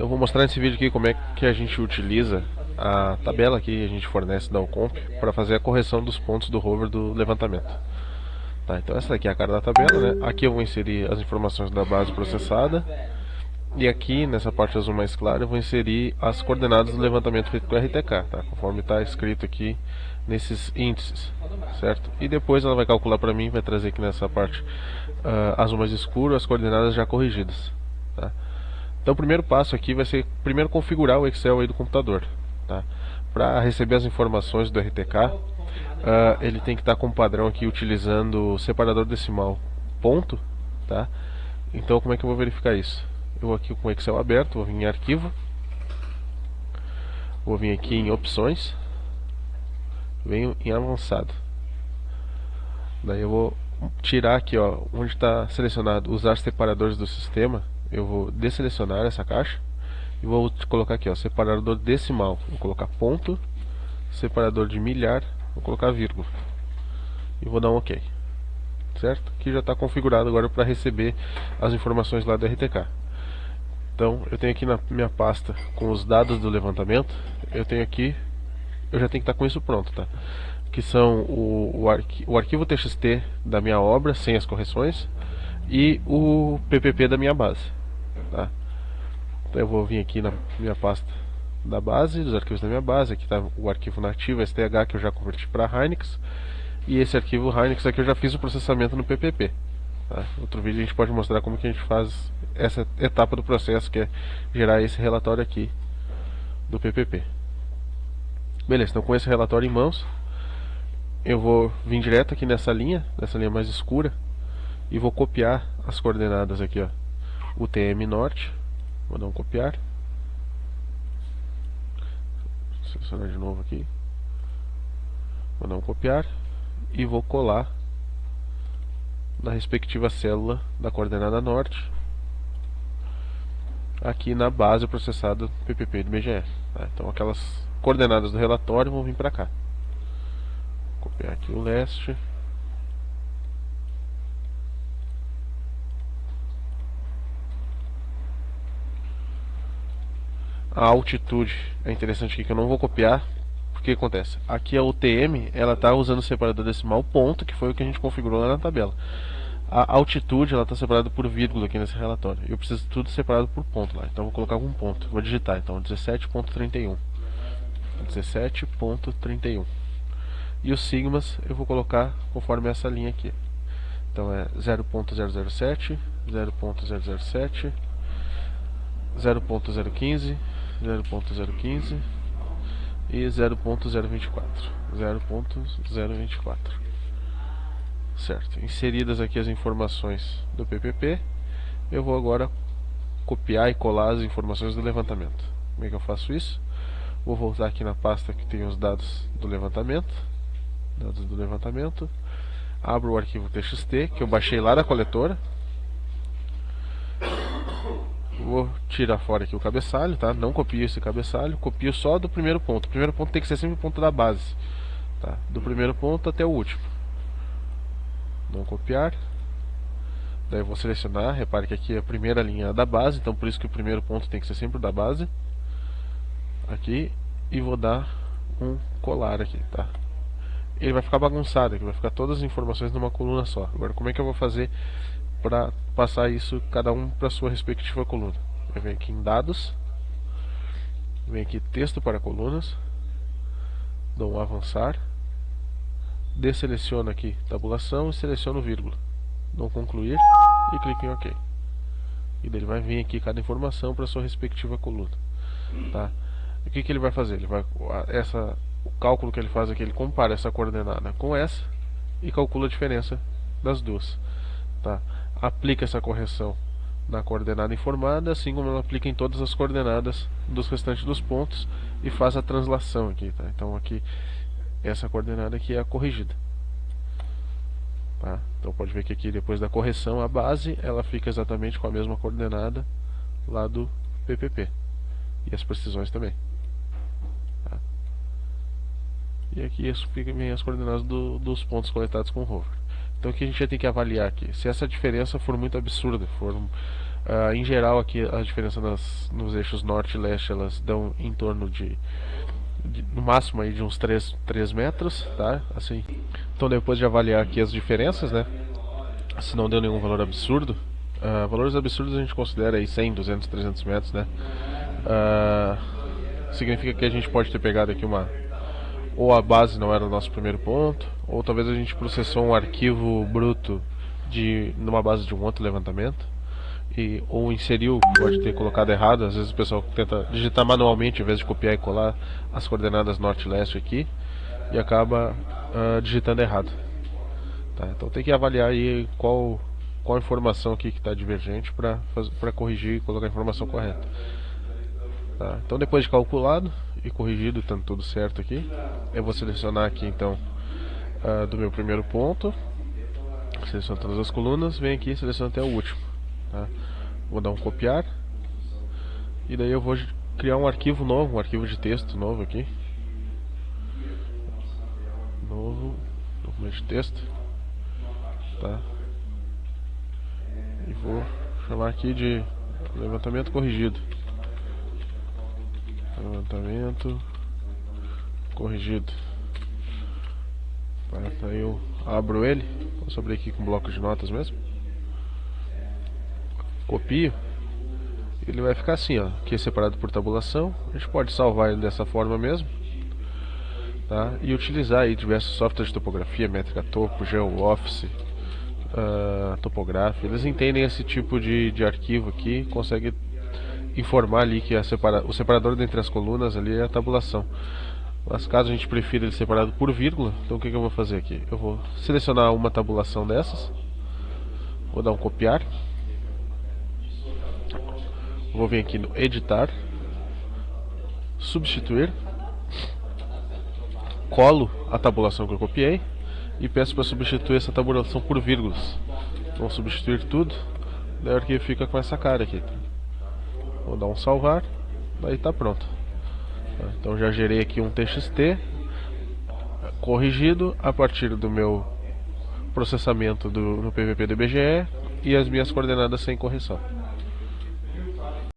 Então eu vou mostrar nesse vídeo aqui como é que a gente utiliza a tabela que a gente fornece da Ucomp para fazer a correção dos pontos do rover do levantamento. Tá, então essa daqui é a cara da tabela, né? Aqui eu vou inserir as informações da base processada. E aqui, nessa parte azul mais clara, eu vou inserir as coordenadas do levantamento feito com o RTK, tá? Conforme está escrito aqui nesses índices, certo? E depois ela vai calcular para mim, vai trazer aqui nessa parte azul mais escuro, as coordenadas já corrigidas, tá? Então o primeiro passo aqui vai ser primeiro configurar o Excel aí do computador, tá? Para receber as informações do RTK, ele tem que estar com o padrão aqui utilizando o separador decimal ponto, tá? Então como é que eu vou verificar isso? Eu vou aqui com o Excel aberto, vou vir em arquivo, vou vir aqui em opções, venho em avançado. Daí eu vou tirar aqui, ó, onde está selecionado usar separadores do sistema, eu vou desselecionar essa caixa e vou colocar aqui, ó, separador decimal. Vou colocar ponto, separador de milhar, vou colocar vírgula e vou dar um OK, certo? Aqui já está configurado agora para receber as informações lá do RTK. Então eu tenho aqui na minha pasta com os dados do levantamento, eu tenho aqui, eu já tenho que estar com isso pronto, tá? Que são o arquivo TXT da minha obra, sem as correções, e o PPP da minha base, tá? Então eu vou vir aqui na minha pasta da base, dos arquivos da minha base, aqui está o arquivo nativo STH que eu já converti para Hynix, e esse arquivo Hynix aqui eu já fiz o processamento no PPP. Tá? Outro vídeo a gente pode mostrar como que a gente faz essa etapa do processo, que é gerar esse relatório aqui do PPP. Beleza, então com esse relatório em mãos, eu vou vir direto aqui nessa linha mais escura, e vou copiar as coordenadas aqui, ó, UTM norte, vou dar um copiar, selecionar de novo aqui, vou dar um copiar, e vou colar na respectiva célula da coordenada norte aqui na base processada do PPP do BGE, tá? Então aquelas coordenadas do relatório vão vir para cá. Copiar aqui o leste, a altitude é interessante aqui que eu não vou copiar. O que acontece? Aqui a UTM, ela está usando o separador decimal ponto, que foi o que a gente configurou lá na tabela. A altitude, ela está separada por vírgula aqui nesse relatório. Eu preciso de tudo separado por ponto lá. Então vou colocar um ponto. Vou digitar então 17.31. 17.31. E os sigmas eu vou colocar conforme essa linha aqui. Então é 0.007, 0.007, 0.015, 0.015 e 0.024. 0.024. Certo. Inseridas aqui as informações do PPP, eu vou agora copiar e colar as informações do levantamento. Como é que eu faço isso? Vou voltar aqui na pasta que tem os dados do levantamento. Dados do levantamento. Abro o arquivo TXT que eu baixei lá da coletora. Vou tirar fora aqui o cabeçalho, tá? Não copio esse cabeçalho, copio só do primeiro ponto. O primeiro ponto tem que ser sempre o ponto da base, tá? Do primeiro ponto até o último. Não copiar. Daí eu vou selecionar, repare que aqui é a primeira linha da base, então por isso que o primeiro ponto tem que ser sempre da base. Aqui, e vou dar um colar aqui, tá? Ele vai ficar bagunçado aqui, vai ficar todas as informações numa coluna só. Agora como é que eu vou fazer para passar isso cada um para sua respectiva coluna? Eu venho aqui em dados, venho aqui texto para colunas, dou um avançar, desseleciono aqui tabulação e seleciono vírgula, dou um concluir e clico em OK. E daí ele vai vir aqui cada informação para sua respectiva coluna, tá? E o que ele vai fazer? Ele vai, o cálculo que ele faz aqui, ele compara essa coordenada com essa e calcula a diferença das duas, tá? Aplica essa correção na coordenada informada, assim como ela aplica em todas as coordenadas dos restantes dos pontos, e faz a translação aqui, tá? Então aqui, essa coordenada aqui é a corrigida, tá? Então pode ver que aqui depois da correção a base, ela fica exatamente com a mesma coordenada lá do PPP, e as precisões também, tá? E aqui vem as coordenadas dos pontos coletados com o rover. Então o que a gente tem que avaliar aqui? Se essa diferença for muito absurda, for Em geral aqui a diferença nos eixos norte e leste elas dão em torno no máximo aí de uns 3 metros, tá? Assim. Então depois de avaliar aqui as diferenças, né? Se não deu nenhum valor absurdo, valores absurdos a gente considera aí 100, 200, 300 metros, né? Significa que a gente pode ter pegado aqui ou a base não era o nosso primeiro ponto, ou talvez a gente processou um arquivo bruto numa base de um outro levantamento, ou inseriu, pode ter colocado errado. Às vezes o pessoal tenta digitar manualmente em vez de copiar e colar as coordenadas norte e leste aqui e acaba digitando errado. Tá? Então tem que avaliar aí qual informação aqui que está divergente para corrigir e colocar a informação correta. Tá? Então depois de calculado e corrigido, estando tudo certo aqui, eu vou selecionar aqui então do meu primeiro ponto, seleciono todas as colunas, venho aqui e seleciono até o último. Tá? Vou dar um copiar e daí eu vou criar um arquivo novo, um arquivo de texto novo aqui. Documento de texto. Tá? E vou chamar aqui de levantamento corrigido. Levantamento corrigido. Tá, aí eu abro ele. Vou abrir aqui com bloco de notas mesmo. Copio. Ele vai ficar assim, ó. Aqui é separado por tabulação. A gente pode salvar ele dessa forma mesmo. Tá? E utilizar aí diversos softwares de topografia, métrica topo, GeoOffice, Topograph. Eles entendem esse tipo de arquivo aqui, conseguem informar ali que o separador entre as colunas ali é a tabulação. Mas caso a gente prefira ele separado por vírgula, então o que eu vou fazer aqui? Eu vou selecionar uma tabulação dessas, vou dar um copiar, vou vir aqui no editar, substituir, colo a tabulação que eu copiei e peço para substituir essa tabulação por vírgulas. Vou substituir tudo, daí o arquivo fica com essa cara aqui. Vou dar um salvar, daí está pronto. Então já gerei aqui um TXT corrigido a partir do meu processamento no PVP do IBGE e as minhas coordenadas sem correção.